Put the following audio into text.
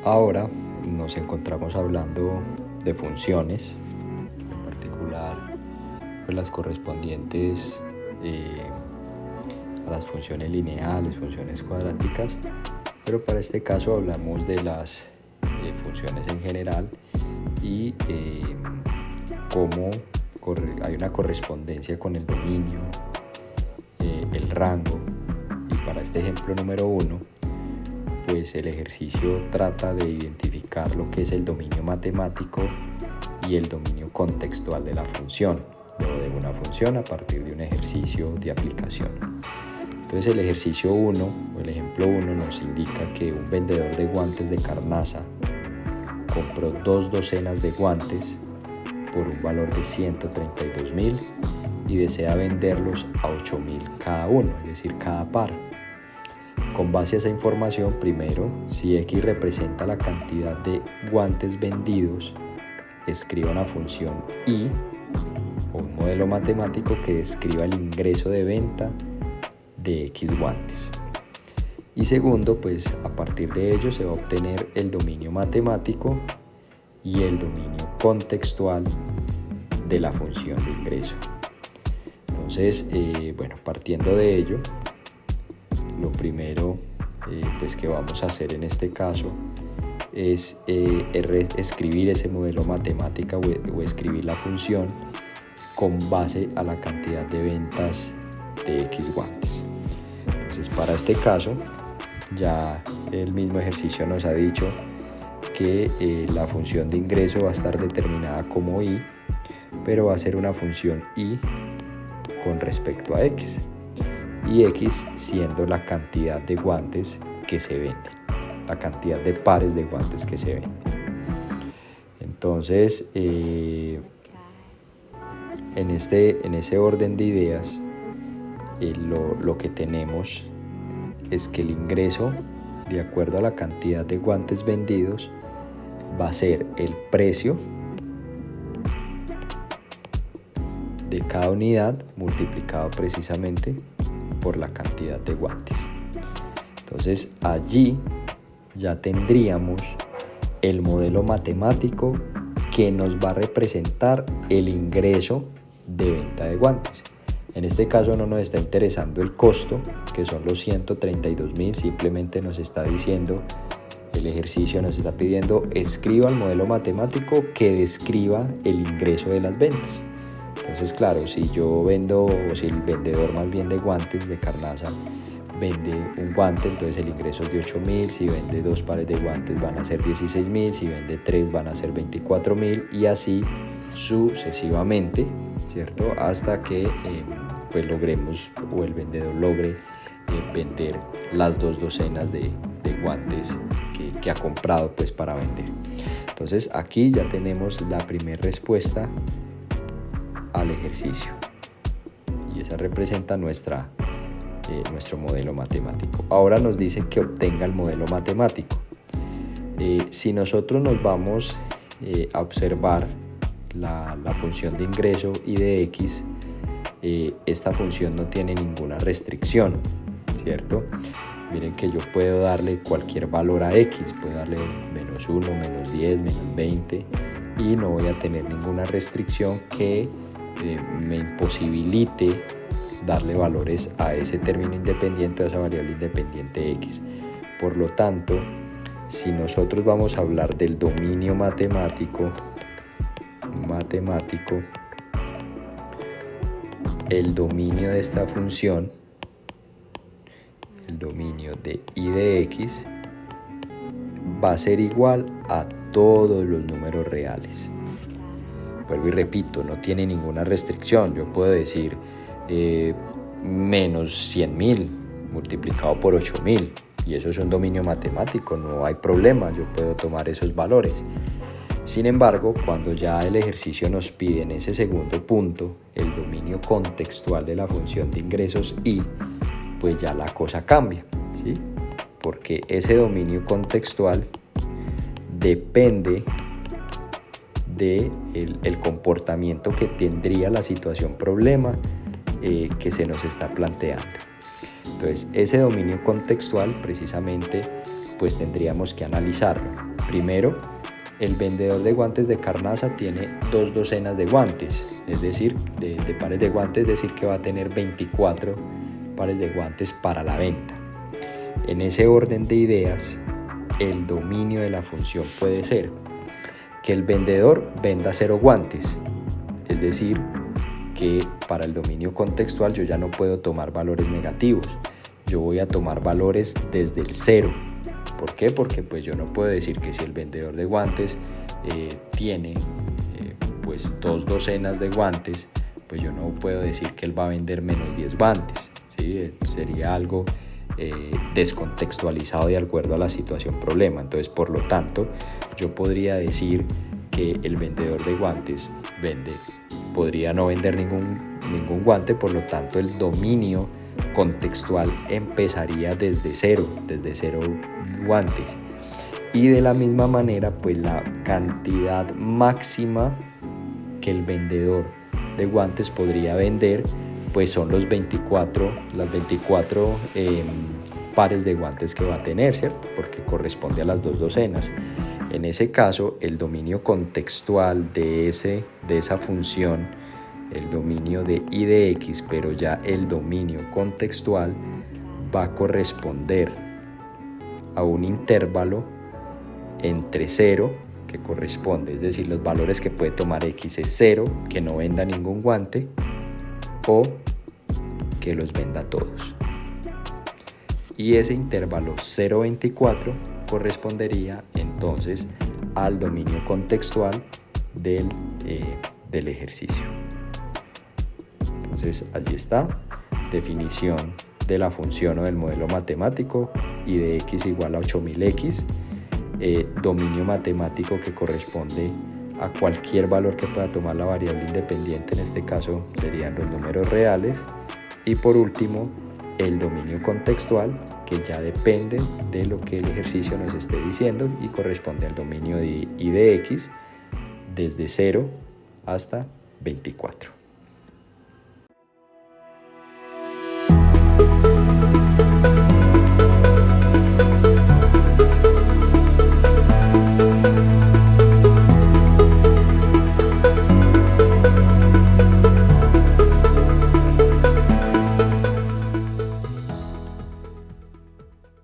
Ahora nos encontramos hablando de funciones, en particular pues las correspondientes a las funciones lineales, funciones cuadráticas, pero para este caso hablamos de las funciones en general y cómo hay una correspondencia con el dominio, el rango, y para este ejemplo número 1, pues el ejercicio trata de identificar lo que es el dominio matemático y el dominio contextual de la función o de una función a partir de un ejercicio de aplicación. Entonces el ejercicio 1 o el ejemplo 1 nos indica que un vendedor de guantes de carnaza compró 2 docenas de guantes por un valor de 132.000 y desea venderlos a 8.000 cada uno, es decir, cada par. Con base a esa información, primero, si X representa la cantidad de guantes vendidos, escriba una función Y o un modelo matemático que describa el ingreso de venta de X guantes. Y segundo, pues a partir de ello se va a obtener el dominio matemático y el dominio contextual de la función de ingreso. Entonces, partiendo de ello, lo primero pues que vamos a hacer en este caso es escribir ese modelo matemático o escribir la función con base a la cantidad de ventas de X guantes. Entonces, para este caso, ya el mismo ejercicio nos ha dicho que la función de ingreso va a estar determinada como Y, pero va a ser una función Y con respecto a X, y X siendo la cantidad de guantes que se venden, la cantidad de pares de guantes que se venden. Entonces, en ese orden de ideas, lo que tenemos es que el ingreso, de acuerdo a la cantidad de guantes vendidos, va a ser el precio de cada unidad multiplicado precisamente por la cantidad de guantes. Entonces allí ya tendríamos el modelo matemático que nos va a representar el ingreso de venta de guantes. En este caso no nos está interesando el costo, que son los 132.000, simplemente nos está diciendo, el ejercicio nos está pidiendo, escriba el modelo matemático que describa el ingreso de las ventas. Entonces, claro, si yo vendo, o si el vendedor más bien de guantes de carnaza vende un guante, entonces el ingreso es de 8.000, si vende 2 pares de guantes van a ser 16.000, si vende 3 van a ser 24.000 y así sucesivamente, ¿cierto? Hasta que pues logremos o el vendedor logre vender las 2 docenas de guantes que ha comprado pues para vender. Entonces aquí ya tenemos la primera respuesta al ejercicio y esa representa nuestro modelo matemático. Ahora nos dice que obtenga el modelo matemático. Si nosotros nos vamos a observar la función de ingreso y de X, esta función no tiene ninguna restricción, ¿cierto? Miren que yo puedo darle cualquier valor a X, puedo darle menos 1, menos 10, menos 20 y no voy a tener ninguna restricción que me imposibilite darle valores a ese término independiente, a esa variable independiente X. Por lo tanto, si nosotros vamos a hablar del dominio matemático, el dominio de esta función, el dominio de y de X, va a ser igual a todos los números reales. Vuelvo y repito, no tiene ninguna restricción. Yo puedo decir menos 100.000 multiplicado por 8.000 y eso es un dominio matemático, no hay problema, yo puedo tomar esos valores. Sin embargo, cuando ya el ejercicio nos pide en ese segundo punto el dominio contextual de la función de ingresos Y, pues ya la cosa cambia, ¿sí? Porque ese dominio contextual depende de el comportamiento que tendría la situación problema que se nos está planteando. Entonces, ese dominio contextual precisamente pues tendríamos que analizarlo. Primero, el vendedor de guantes de carnaza tiene 2 docenas de guantes, es decir, de pares de guantes, es decir, que va a tener 24 pares de guantes para la venta. En ese orden de ideas, el dominio de la función puede ser que el vendedor venda 0 guantes, es decir, que para el dominio contextual yo ya no puedo tomar valores negativos, yo voy a tomar valores desde el 0. ¿Por qué? Porque pues yo no puedo decir que si el vendedor de guantes tiene pues 2 docenas de guantes, pues yo no puedo decir que él va a vender menos 10 guantes, ¿sí? Sería algo descontextualizado de acuerdo a la situación problema. Entonces, por lo tanto, yo podría decir que el vendedor de guantes podría no vender ningún guante, por lo tanto el dominio contextual empezaría desde cero guantes. Y de la misma manera, pues la cantidad máxima que el vendedor de guantes podría vender, pues son las 24 pares de guantes que va a tener, ¿cierto? Porque corresponde a las 2 docenas. En ese caso, el dominio contextual de esa función, el dominio de I de X, pero ya el dominio contextual va a corresponder a un intervalo entre 0, que corresponde, es decir, los valores que puede tomar X es 0, que no venda ningún guante, o que los venda todos. Y ese intervalo 0,24 correspondería entonces al dominio contextual del ejercicio. Entonces allí está, definición de la función o del modelo matemático I de X igual a 8000X, dominio matemático que corresponde a cualquier valor que pueda tomar la variable independiente, en este caso serían los números reales, y por último el dominio contextual, que ya depende de lo que el ejercicio nos esté diciendo y corresponde al dominio de I de X desde 0 hasta 24.